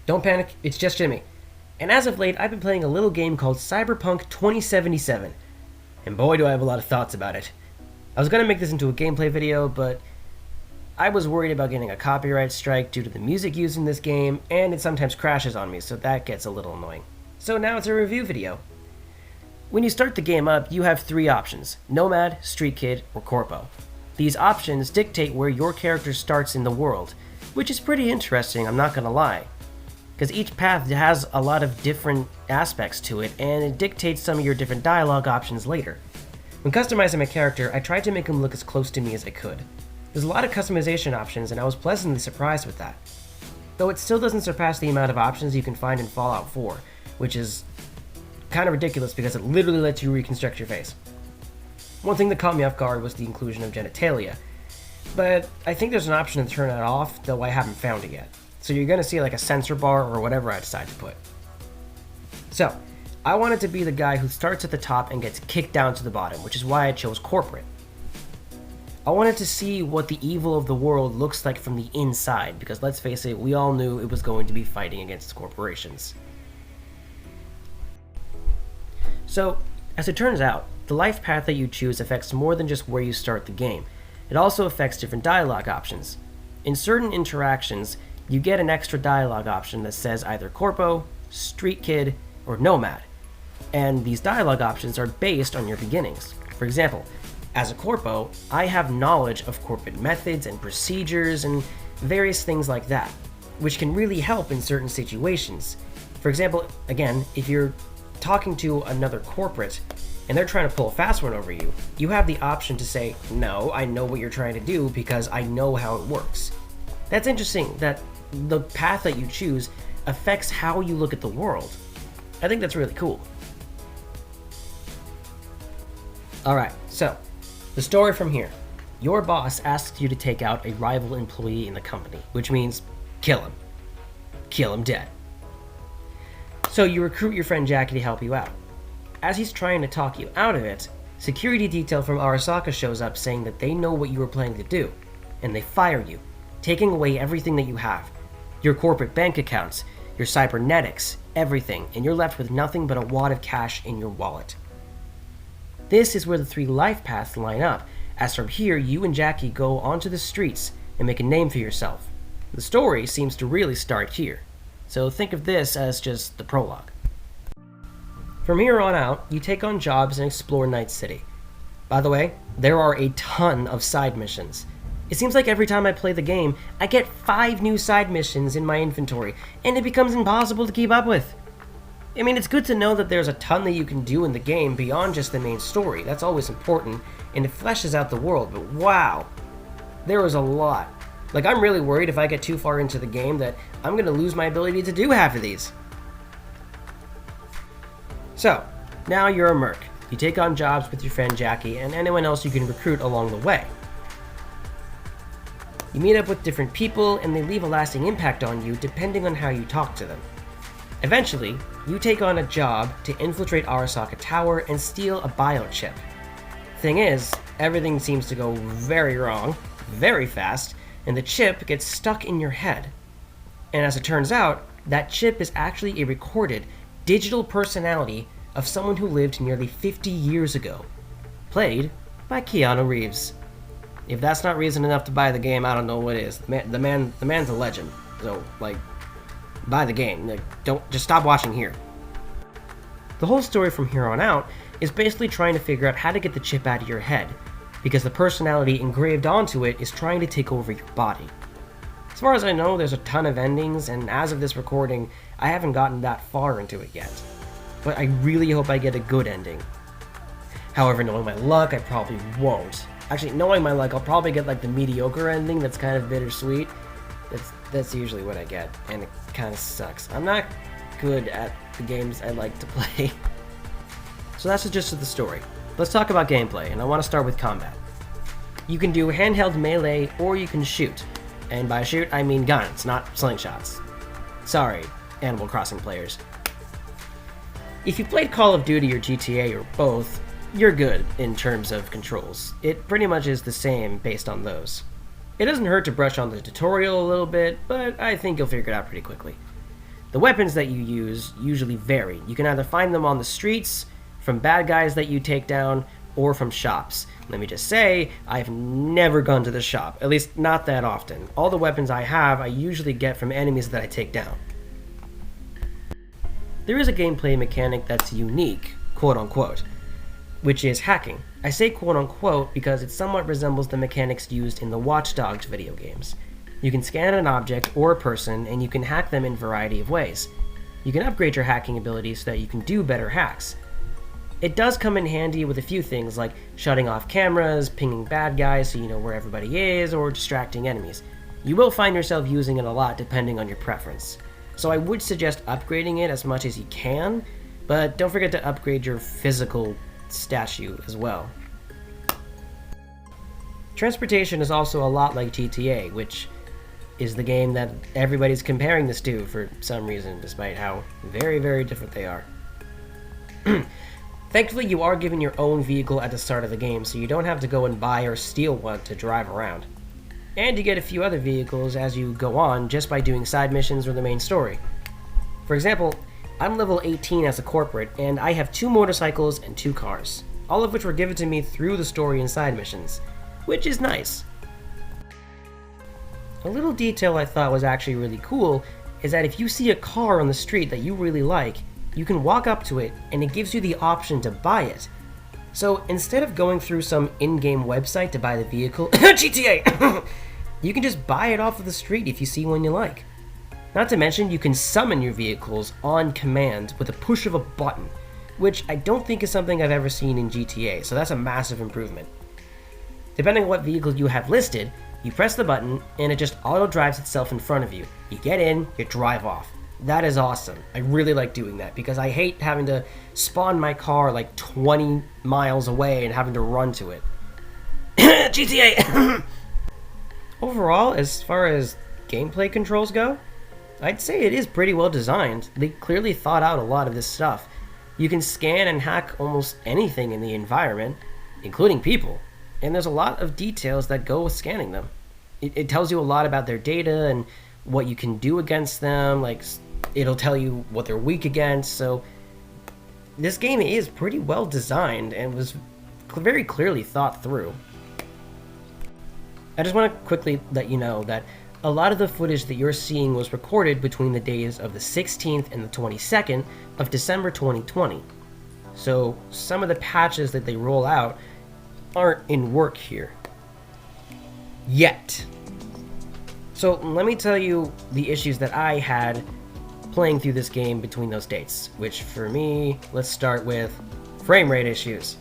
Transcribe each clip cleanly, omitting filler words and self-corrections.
Don't panic, it's just Jimmy. And as of late, I've been playing a little game called Cyberpunk 2077. And boy, do I have a lot of thoughts about it. I was going to make this into a gameplay video, but I was worried about getting a copyright strike due to the music used in this game, and it sometimes crashes on me, so that gets a little annoying. So now it's a review video. When you start the game up, you have three options: Nomad, Street Kid, or Corpo. These options dictate where your character starts in the world, which is pretty interesting, I'm not gonna lie. Because each path has a lot of different aspects to it, and it dictates some of your different dialogue options later. When customizing my character, I tried to make him look as close to me as I could. There's a lot of customization options, and I was pleasantly surprised with that. Though it still doesn't surpass the amount of options you can find in Fallout 4, which is kind of ridiculous because it literally lets you reconstruct your face. One thing that caught me off guard was the inclusion of genitalia, but I think there's an option to turn that off, though I haven't found it yet. So you're going to see like a sensor bar or whatever I decide to put. So, I wanted to be the guy who starts at the top and gets kicked down to the bottom, which is why I chose corporate. I wanted to see what the evil of the world looks like from the inside, because let's face it, we all knew it was going to be fighting against corporations. So, as it turns out, the life path that you choose affects more than just where you start the game. It also affects different dialogue options. In certain interactions, you get an extra dialogue option that says either Corpo, Street Kid, or Nomad. And these dialogue options are based on your beginnings. For example, as a Corpo, I have knowledge of corporate methods and procedures and various things like that, which can really help in certain situations. For example, again, if you're talking to another corporate and they're trying to pull a fast one over you, you have the option to say, no, I know what you're trying to do because I know how it works. That's interesting that the path that you choose affects how you look at the world. I think that's really cool. Alright, so, the story from here. Your boss asks you to take out a rival employee in the company, which means kill him. Kill him dead. So you recruit your friend Jackie to help you out. As he's trying to talk you out of it, security detail from Arasaka shows up saying that they know what you were planning to do, and they fire you, taking away everything that you have. Your corporate bank accounts, your cybernetics, everything, and you're left with nothing but a wad of cash in your wallet. This is where the three life paths line up, as from here you and Jackie go onto the streets and make a name for yourself. The story seems to really start here, so think of this as just the prologue. From here on out, you take on jobs and explore Night City. By the way, there are a ton of side missions. It seems like every time I play the game, I get 5 new side missions in my inventory, and it becomes impossible to keep up with. I mean, it's good to know that there's a ton that you can do in the game beyond just the main story. That's always important, and it fleshes out the world, but wow, there is a lot. Like, I'm really worried if I get too far into the game that I'm going to lose my ability to do half of these. So, now you're a merc. You take on jobs with your friend Jackie and anyone else you can recruit along the way. You meet up with different people, and they leave a lasting impact on you depending on how you talk to them. Eventually, you take on a job to infiltrate Arasaka Tower and steal a biochip. Thing is, everything seems to go very wrong, very fast, and the chip gets stuck in your head. And as it turns out, that chip is actually a recorded, digital personality of someone who lived nearly 50 years ago, played by Keanu Reeves. If that's not reason enough to buy the game, I don't know what is. The man's a legend. So, like, buy the game. Like, don't just stop watching here. The whole story from here on out is basically trying to figure out how to get the chip out of your head, because the personality engraved onto it is trying to take over your body. As far as I know, there's a ton of endings, and as of this recording, I haven't gotten that far into it yet. But I really hope I get a good ending. However, knowing my luck, I probably won't. Actually, knowing my luck, I'll probably get like the mediocre ending that's kind of bittersweet. That's usually what I get, and it kind of sucks. I'm not good at the games I like to play. So that's the gist of the story. Let's talk about gameplay, and I want to start with combat. You can do handheld melee, or you can shoot. And by shoot, I mean guns, not slingshots. Sorry, Animal Crossing players. If you played Call of Duty or GTA or both, you're good in terms of controls. It pretty much is the same based on those. It doesn't hurt to brush on the tutorial a little bit, but I think you'll figure it out pretty quickly. The weapons that you use usually vary. You can either find them on the streets, from bad guys that you take down, or from shops. Let me just say, I've never gone to the shop, at least not that often. All the weapons I have, I usually get from enemies that I take down. There is a gameplay mechanic that's unique, quote-unquote, which is hacking. I say quote-unquote because it somewhat resembles the mechanics used in the Watch Dogs video games. You can scan an object or a person, and you can hack them in a variety of ways. You can upgrade your hacking abilities so that you can do better hacks. It does come in handy with a few things like shutting off cameras, pinging bad guys so you know where everybody is, or distracting enemies. You will find yourself using it a lot depending on your preference. So I would suggest upgrading it as much as you can, but don't forget to upgrade your physical statue as well. Transportation is also a lot like GTA, which is the game that everybody's comparing this to for some reason, despite how very, very different they are. Thankfully, you are given your own vehicle at the start of the game, so you don't have to go and buy or steal one to drive around. And you get a few other vehicles as you go on just by doing side missions or the main story. For example, I'm level 18 as a corporate, and I have 2 motorcycles and 2 cars, all of which were given to me through the story and side missions, which is nice. A little detail I thought was actually really cool is that if you see a car on the street that you really like, you can walk up to it and it gives you the option to buy it. So instead of going through some in-game website to buy the vehicle, GTA, you can just buy it off of the street if you see one you like. Not to mention, you can summon your vehicles on command with a push of a button, which I don't think is something I've ever seen in GTA, so that's a massive improvement. Depending on what vehicle you have listed, you press the button and it just auto-drives itself in front of you. You get in, you drive off. That is awesome. I really like doing that because I hate having to spawn my car like 20 miles away and having to run to it. GTA! Overall, as far as gameplay controls go, I'd say it is pretty well designed. They clearly thought out a lot of this stuff. You can scan and hack almost anything in the environment, including people, and there's a lot of details that go with scanning them. It tells you a lot about their data and what you can do against them, like it'll tell you what they're weak against, so this game is pretty well designed and was very clearly thought through. I just want to quickly let you know that a lot of the footage that you're seeing was recorded between the days of the 16th and the 22nd of December 2020. So some of the patches that they roll out aren't in work here. Yet. So let me tell you the issues that I had playing through this game between those dates, which for me, let's start with frame rate issues.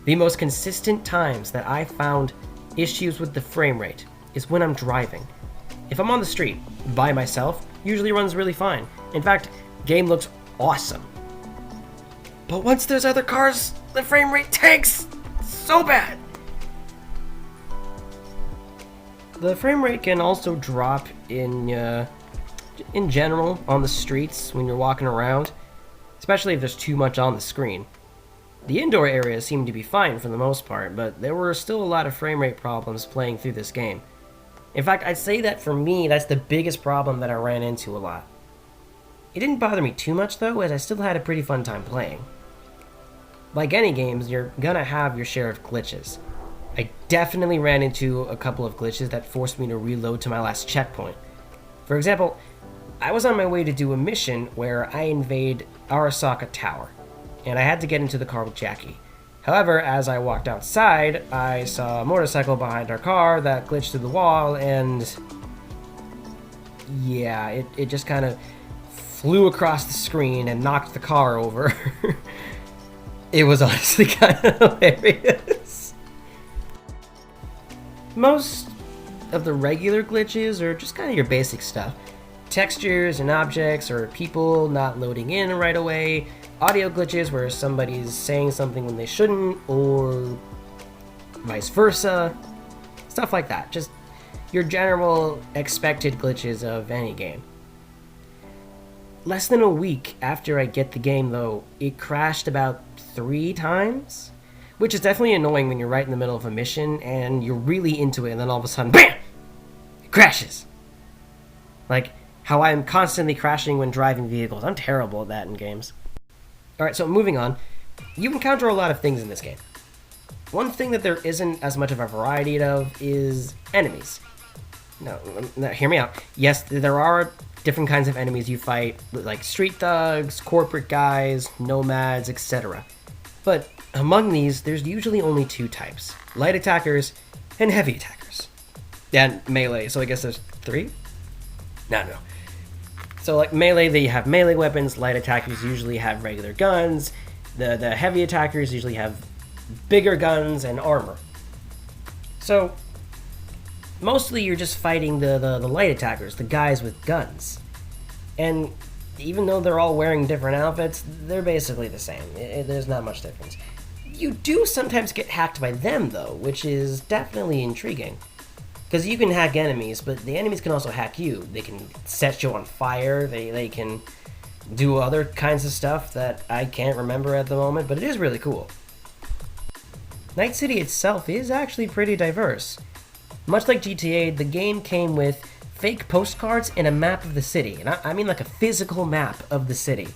The most consistent times that I found issues with the frame rate is when I'm driving. If I'm on the street by myself, usually runs really fine. In fact, game looks awesome. But once there's other cars, the frame rate tanks so bad. The frame rate can also drop in general on the streets when you're walking around, especially if there's too much on the screen. The indoor areas seem to be fine for the most part, but there were still a lot of frame rate problems playing through this game. In fact, I'd say that for me, that's the biggest problem that I ran into a lot. It didn't bother me too much though, as I still had a pretty fun time playing. Like any games, you're gonna have your share of glitches. I definitely ran into a couple of glitches that forced me to reload to my last checkpoint. For example, I was on my way to do a mission where I invade Arasaka Tower, and I had to get into the car with Jackie. However, as I walked outside, I saw a motorcycle behind our car that glitched through the wall, and yeah, it just kind of flew across the screen and knocked the car over. It was honestly kind of hilarious. Most of the regular glitches are just kind of your basic stuff. Textures and objects or people not loading in right away, audio glitches where somebody's saying something when they shouldn't, or vice versa, stuff like that. Just your general expected glitches of any game. Less than a week after I get the game though, it crashed about 3 times, which is definitely annoying when you're right in the middle of a mission and you're really into it and then all of a sudden, BAM! It crashes. Like, how I am constantly crashing when driving vehicles. I'm terrible at that in games. Alright, so moving on. You encounter a lot of things in this game. One thing that there isn't as much of a variety of is enemies. No, hear me out. Yes, there are different kinds of enemies you fight, like street thugs, corporate guys, nomads, etc. But among these, there's usually only two types: light attackers and heavy attackers. And melee, so I guess there's three? No. So like melee, they have melee weapons, light attackers usually have regular guns, the heavy attackers usually have bigger guns and armor. So mostly you're just fighting the light attackers, the guys with guns. And even though they're all wearing different outfits, they're basically the same. There's not much difference. You do sometimes get hacked by them, though, which is definitely intriguing. Because you can hack enemies, but the enemies can also hack you. They can set you on fire, they can do other kinds of stuff that I can't remember at the moment, but it is really cool. Night City itself is actually pretty diverse. Much like GTA, the game came with fake postcards and a map of the city, and I mean like a physical map of the city,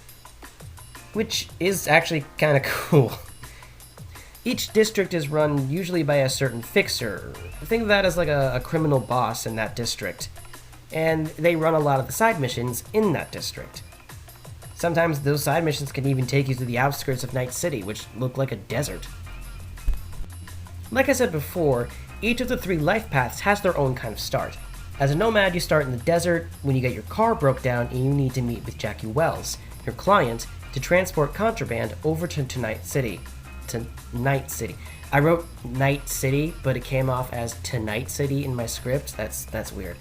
which is actually kind of cool. Each district is run usually by a certain fixer. Think of that as like a criminal boss in that district, and they run a lot of the side missions in that district. Sometimes those side missions can even take you to the outskirts of Night City, which look like a desert. Like I said before, each of the three life paths has their own kind of start. As a nomad, you start in the desert when you get your car broke down and you need to meet with Jackie Wells, your client, to transport contraband over to Night City. To Night City. I wrote Night City, but it came off as Tonight City in my script. That's weird.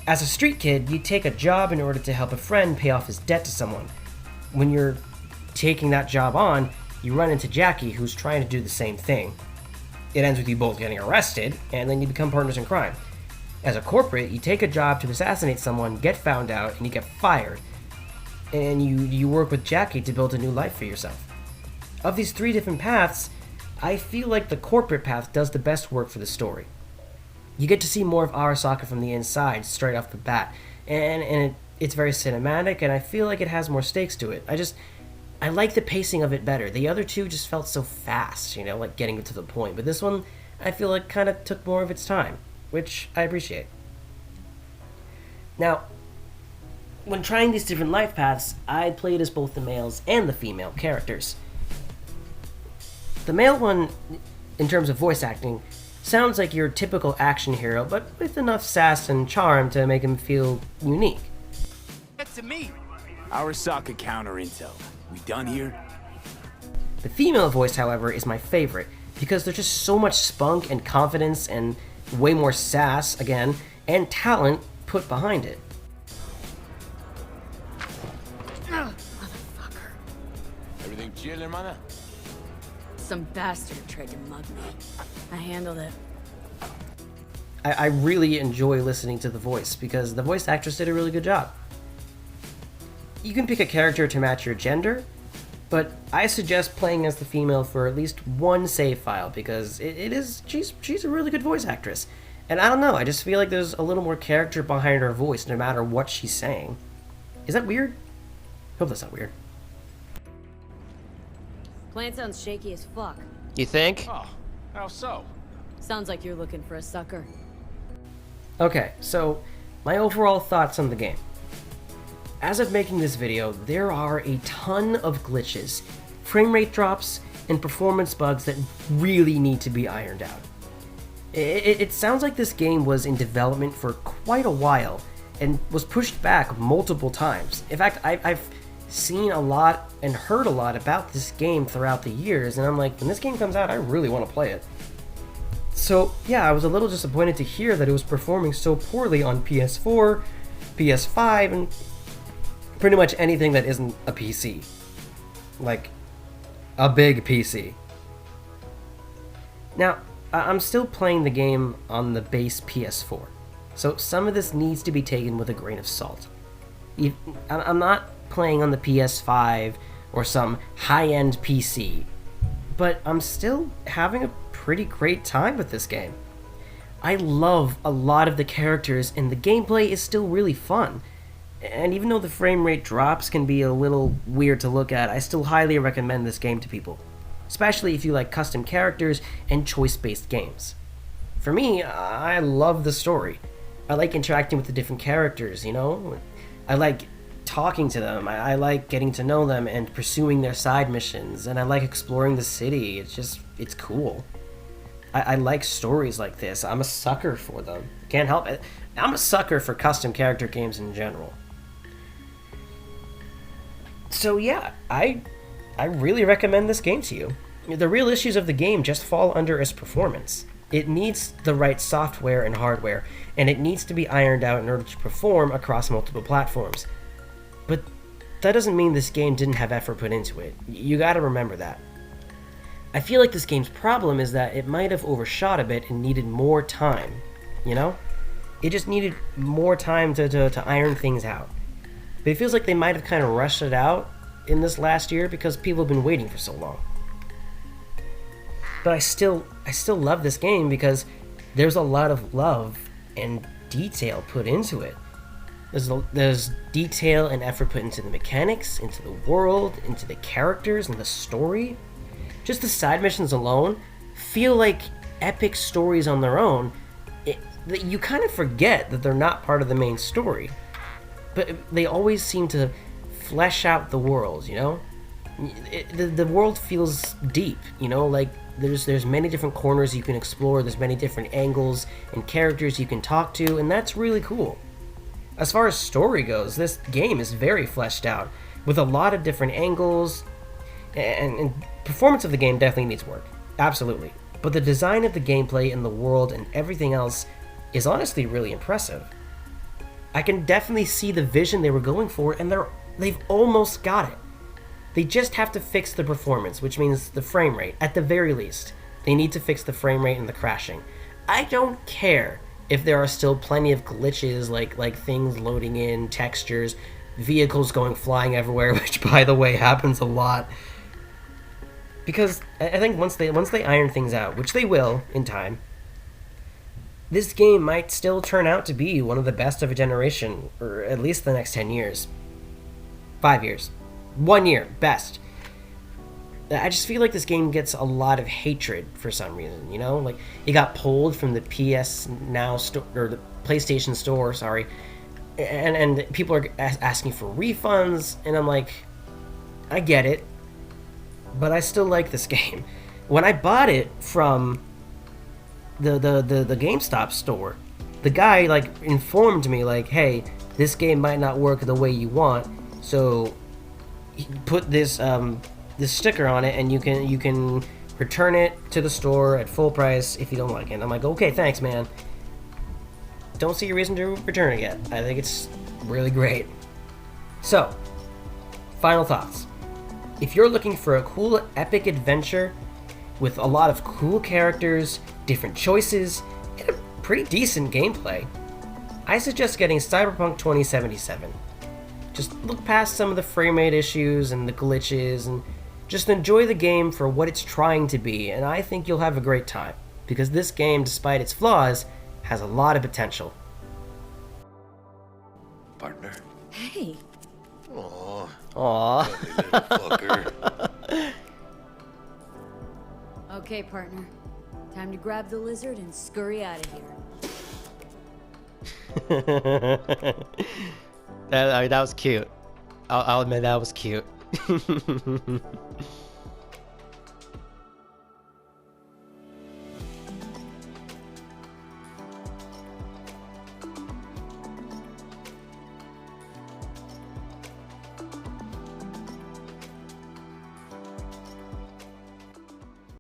As a street kid, you take a job in order to help a friend pay off his debt to someone. When you're taking that job on, you run into Jackie, who's trying to do the same thing. It ends with you both getting arrested, and then you become partners in crime. As a corporate, you take a job to assassinate someone, get found out, and you get fired. And you work with Jackie to build a new life for yourself. Of these three different paths, I feel like the corporate path does the best work for the story. You get to see more of Arasaka from the inside, straight off the bat, and it's very cinematic, and I feel like it has more stakes to it. I like the pacing of it better. The other two just felt so fast, like getting to the point, but this one, I feel like kind of took more of its time, which I appreciate. Now, when trying these different life paths, I played as both the males and the female characters. The male one, in terms of voice acting, sounds like your typical action hero, but with enough sass and charm to make him feel unique. Get to me! Arasaka counter intel. We done here? The female voice, however, is my favorite, because there's just so much spunk and confidence and way more sass, again, and talent put behind it. Motherfucker. Everything chill, hermana? Some bastard tried to mug me. I handled it. I really enjoy listening to the voice, because the voice actress did a really good job. You can pick a character to match your gender, but I suggest playing as the female for at least one save file, because she's a really good voice actress. And I don't know, I just feel like there's a little more character behind her voice no matter what she's saying. Is that weird? Hope that's not weird. Plan sounds shaky as fuck. You think? Oh, how so? Sounds like you're looking for a sucker. Okay, so my overall thoughts on the game. As of making this video, there are a ton of glitches, frame rate drops, and performance bugs that really need to be ironed out. It sounds like this game was in development for quite a while and was pushed back multiple times. In fact, I've seen a lot and heard a lot about this game throughout the years, and I'm like, when this game comes out, I really want to play it. So yeah, I was a little disappointed to hear that it was performing so poorly on PS4, PS5, and pretty much anything that isn't a PC. Like, a big PC. Now, I'm still playing the game on the base PS4, so some of this needs to be taken with a grain of salt. I'm not playing on the PS5 or some high-end PC, but I'm still having a pretty great time with this game. I love a lot of the characters, and the gameplay is still really fun. And even though the frame rate drops can be a little weird to look at, I still highly recommend this game to people, especially if you like custom characters and choice-based games. For me, I love the story. I like interacting with the different characters, you know? I like talking to them. I like getting to know them and pursuing their side missions, and I like exploring the city. It's cool. I like stories like this. I'm a sucker for them. Can't help it. I'm a sucker for custom character games in general. So yeah, I really recommend this game to you. The real issues of the game just fall under its performance. It needs the right software and hardware, and it needs to be ironed out in order to perform across multiple platforms. But that doesn't mean this game didn't have effort put into it. You gotta remember that. I feel like this game's problem is that it might have overshot a bit and needed more time, you know? It just needed more time to iron things out. But it feels like they might have kind of rushed it out in this last year because people have been waiting for so long. But I still love this game because there's a lot of love and detail put into it. There's detail and effort put into the mechanics, into the world, into the characters, and the story. Just the side missions alone feel like epic stories on their own. You kind of forget that they're not part of the main story. But they always seem to flesh out the world, you know? The world feels deep, you know? Like, there's many different corners you can explore, there's many different angles and characters you can talk to, and that's really cool. As far as story goes, this game is very fleshed out, with a lot of different angles, and performance of the game definitely needs work. Absolutely. But the design of the gameplay and the world and everything else is honestly really impressive. I can definitely see the vision they were going for, and they've almost got it. They just have to fix the performance, which means the frame rate, at the very least. They need to fix the frame rate and the crashing. I don't care if there are still plenty of glitches, like things loading in, textures, vehicles going flying everywhere, which, by the way, happens a lot. Because I think once they iron things out, which they will in time, this game might still turn out to be one of the best of a generation, or at least the next 10 years. 5 years. 1 year, best. I just feel like this game gets a lot of hatred for some reason, you know? Like, it got pulled from the PS Now store, or the PlayStation Store, sorry, and people are asking for refunds, and I'm like, I get it, but I still like this game. When I bought it from the GameStop store, the guy, like, informed me, like, hey, this game might not work the way you want, so put this this sticker on it, and you can return it to the store at full price if you don't like it. And I'm like, okay, thanks, man. Don't see a reason to return it yet. I think it's really great. So, final thoughts. If you're looking for a cool, epic adventure with a lot of cool characters, different choices, and a pretty decent gameplay, I suggest getting Cyberpunk 2077. Just look past some of the frame rate issues and the glitches and just enjoy the game for what it's trying to be, and I think you'll have a great time, because this game, despite its flaws, has a lot of potential. Partner. Hey. Aww. Aww. Little fucker. Okay, partner. Time to grab the lizard and scurry out of here. That was cute. I'll admit that was cute.